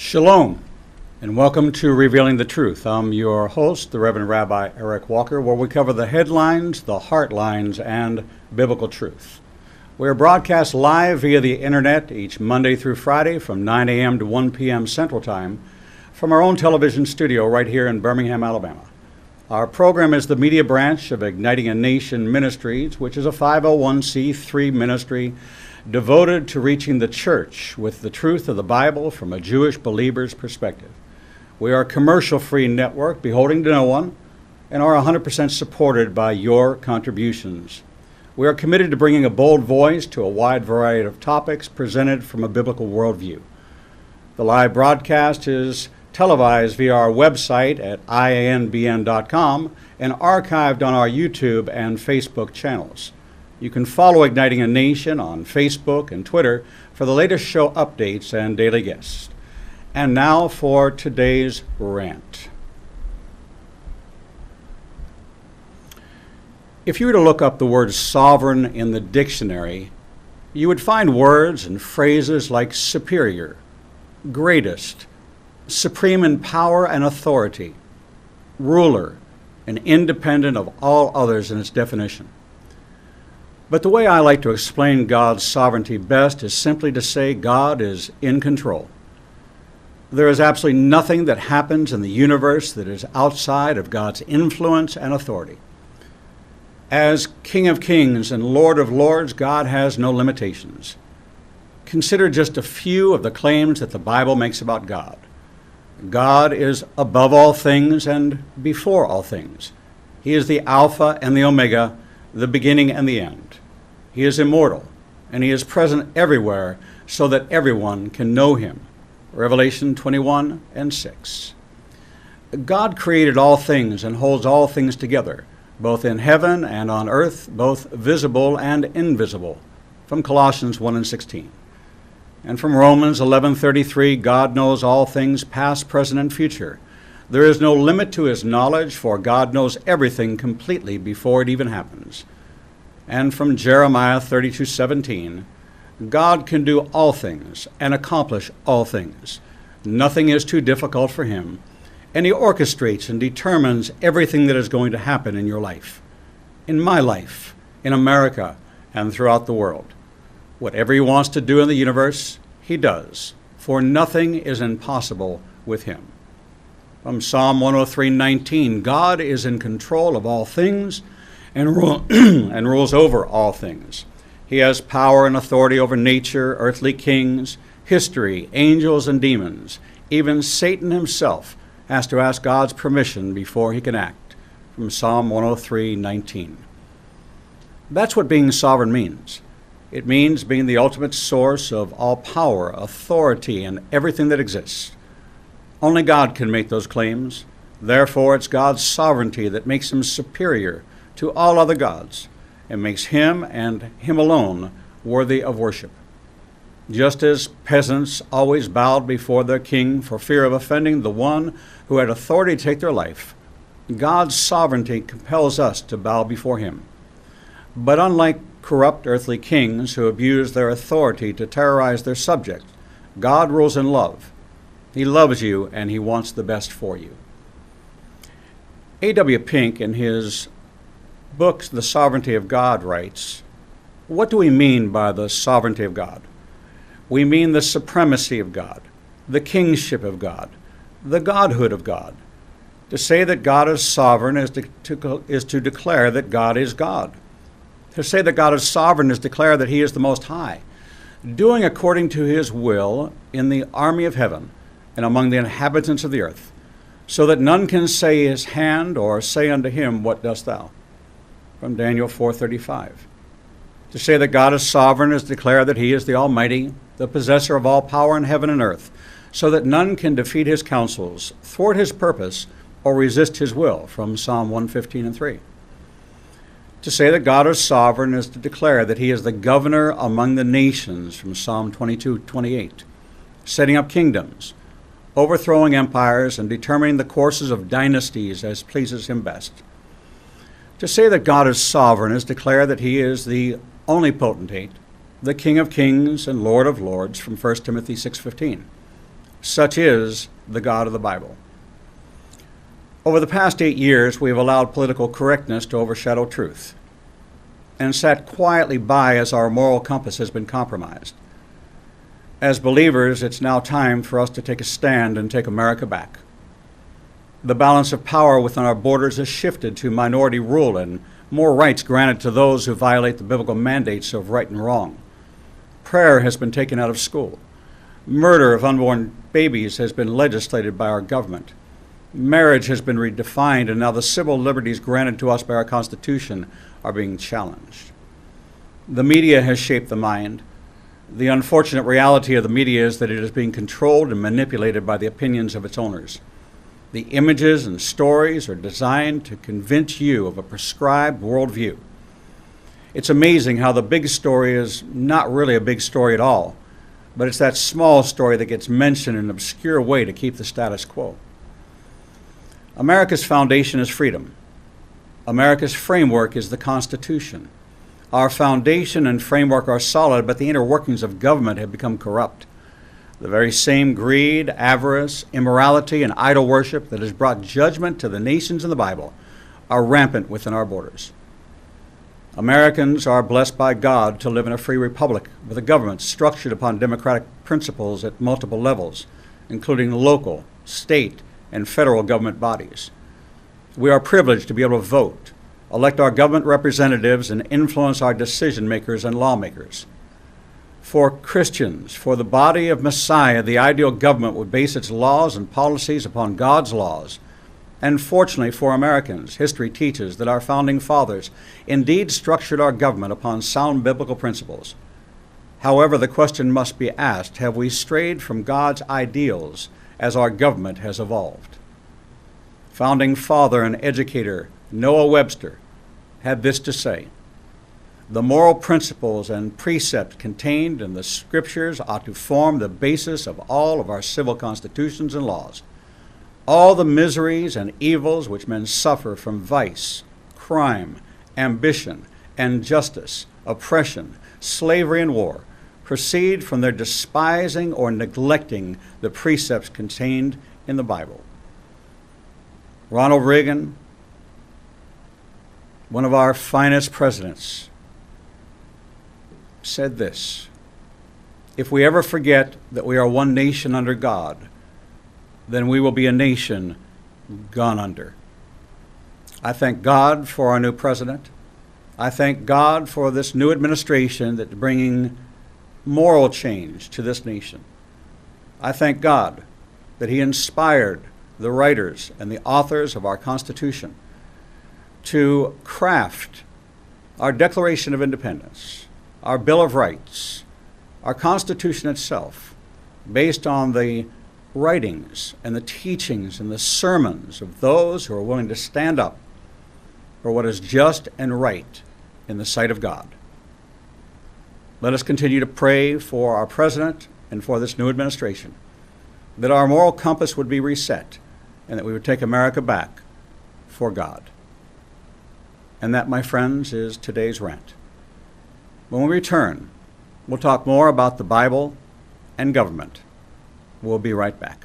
Shalom, and welcome to Revealing the Truth. I'm your host, the Reverend Rabbi Eric Walker, where we cover the headlines, the heartlines, and biblical truth. We are broadcast live via the internet each Monday through Friday from 9 a.m. to 1 p.m. Central Time from our own television studio right here in Birmingham, Alabama. Our program is the media branch of Igniting a Nation Ministries, which is a 501c3 ministry devoted to reaching the church with the truth of the Bible from a Jewish believer's perspective. We are a commercial-free network beholding to no one and are 100% supported by your contributions. We are committed to bringing a bold voice to a wide variety of topics presented from a biblical worldview. The live broadcast is televised via our website at ianbn.com and archived on our YouTube and Facebook channels. You can follow Igniting a Nation on Facebook and Twitter for the latest show updates and daily guests. And now for today's rant. If you were to look up the word sovereign in the dictionary, you would find words and phrases like superior, greatest, supreme in power and authority, ruler, and independent of all others in its definition. But the way I like to explain God's sovereignty best is simply to say God is in control. There is absolutely nothing that happens in the universe that is outside of God's influence and authority. As King of Kings and Lord of Lords, God has no limitations. Consider just a few of the claims that the Bible makes about God. God is above all things and before all things. He is the Alpha and the Omega, the beginning and the end. He is immortal, and he is present everywhere so that everyone can know him. Revelation 21:6. God created all things and holds all things together, both in heaven and on earth, both visible and invisible. From Colossians 1:16. And from Romans 11:33, God knows all things past, present, and future. There is no limit to his knowledge, for God knows everything completely before it even happens. And from Jeremiah 32:17, God can do all things and accomplish all things. Nothing is too difficult for him, and he orchestrates and determines everything that is going to happen in your life, in my life, in America, and throughout the world. Whatever he wants to do in the universe, he does, for nothing is impossible with him. From Psalm 103:19, God is in control of all things and rules over all things. He has power and authority over nature, earthly kings, history, angels, and demons. Even Satan himself has to ask God's permission before he can act. From Psalm 103:19. That's what being sovereign means. It means being the ultimate source of all power, authority, and everything that exists. Only God can make those claims. Therefore, it's God's sovereignty that makes him superior to all other gods and makes him and him alone worthy of worship. Just as peasants always bowed before their king for fear of offending the one who had authority to take their life, God's sovereignty compels us to bow before him. But unlike corrupt earthly kings who abuse their authority to terrorize their subjects, God rules in love. He loves you and he wants the best for you. A.W. Pink, in his book, The Sovereignty of God, writes, "What do we mean by the sovereignty of God? We mean the supremacy of God, the kingship of God, the godhood of God. To say that God is sovereign is to declare that God is God. To say that God is sovereign is declare that he is the Most High, doing according to his will in the army of heaven and among the inhabitants of the earth, so that none can say his hand or say unto him, What dost thou?" From Daniel 4:35. To say that God is sovereign is declare that he is the Almighty, the possessor of all power in heaven and earth, so that none can defeat his counsels, thwart his purpose, or resist his will. From Psalm 115:3. To say that God is sovereign is to declare that he is the governor among the nations. From Psalm 22:28. Setting up kingdoms, overthrowing empires, and determining the courses of dynasties as pleases him best. To say that God is sovereign is declare that he is the only potentate, the King of Kings and Lord of Lords, from 1 Timothy 6:15. Such is the God of the Bible. Over the past 8 years, we have allowed political correctness to overshadow truth and sat quietly by as our moral compass has been compromised. As believers, it's now time for us to take a stand and take America back. The balance of power within our borders has shifted to minority rule and more rights granted to those who violate the biblical mandates of right and wrong. Prayer has been taken out of school. Murder of unborn babies has been legislated by our government. Marriage has been redefined, and now the civil liberties granted to us by our Constitution are being challenged. The media has shaped the mind. The unfortunate reality of the media is that it is being controlled and manipulated by the opinions of its owners. The images and stories are designed to convince you of a prescribed worldview. It's amazing how the big story is not really a big story at all, but it's that small story that gets mentioned in an obscure way to keep the status quo. America's foundation is freedom. America's framework is the Constitution. Our foundation and framework are solid, but the inner workings of government have become corrupt. The very same greed, avarice, immorality, and idol worship that has brought judgment to the nations in the Bible are rampant within our borders. Americans are blessed by God to live in a free republic with a government structured upon democratic principles at multiple levels, including local, state, and federal government bodies. We are privileged to be able to vote, elect our government representatives, and influence our decision makers and lawmakers. For Christians, for the body of Messiah, the ideal government would base its laws and policies upon God's laws. And fortunately for Americans, history teaches that our founding fathers indeed structured our government upon sound biblical principles. However, the question must be asked, have we strayed from God's ideals as our government has evolved? Founding father and educator Noah Webster had this to say: "The moral principles and precepts contained in the scriptures ought to form the basis of all of our civil constitutions and laws. All the miseries and evils which men suffer from vice, crime, ambition, injustice, oppression, slavery, and war proceed from their despising or neglecting the precepts contained in the Bible." Ronald Reagan, one of our finest presidents, said this: "If we ever forget that we are one nation under God, then we will be a nation gone under." I thank God for our new president. I thank God for this new administration that's bringing moral change to this nation. I thank God that He inspired the writers and the authors of our Constitution to craft our Declaration of Independence, our Bill of Rights, our Constitution itself, based on the writings and the teachings and the sermons of those who are willing to stand up for what is just and right in the sight of God. Let us continue to pray for our president and for this new administration, that our moral compass would be reset and that we would take America back for God. And that, my friends, is today's rant. When we return, we'll talk more about the Bible and government. We'll be right back.